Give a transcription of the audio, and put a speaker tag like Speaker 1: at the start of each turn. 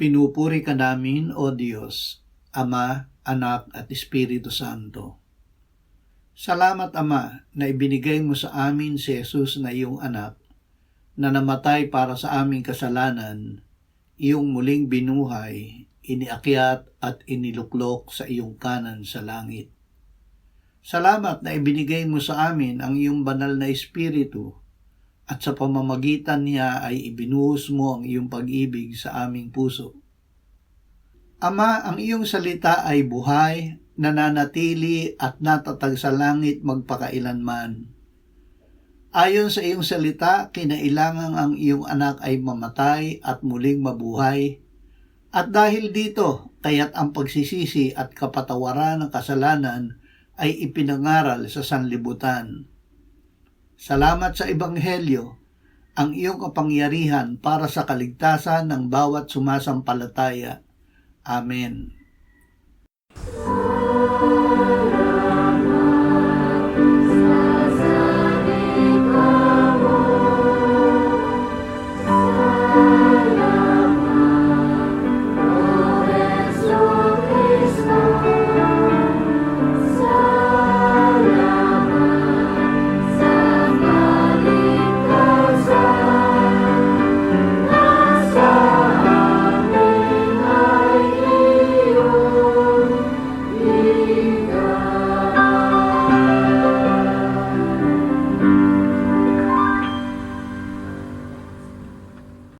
Speaker 1: Pinupuri ka namin, O Diyos, Ama, Anak at Espiritu Santo. Salamat, Ama, na ibinigay mo sa amin si Jesus na iyong anak, na namatay para sa aming kasalanan, iyong muling binuhay, iniakyat at iniluklok sa iyong kanan sa langit. Salamat na ibinigay mo sa amin ang iyong banal na Espiritu, at sa pamamagitan niya ay ibinuhos mo ang iyong pag-ibig sa aming puso. Ama, ang iyong salita ay buhay, nananatili at natatag sa langit magpakailanman. Ayon sa iyong salita, kinailangan ang iyong anak ay mamatay at muling mabuhay. At dahil dito, kaya't ang pagsisisi at kapatawaran ng kasalanan ay ipinangaral sa sanlibutan. Salamat sa Ebanghelyo, ang iyong kapangyarihan para sa kaligtasan ng bawat sumasampalataya. Amen.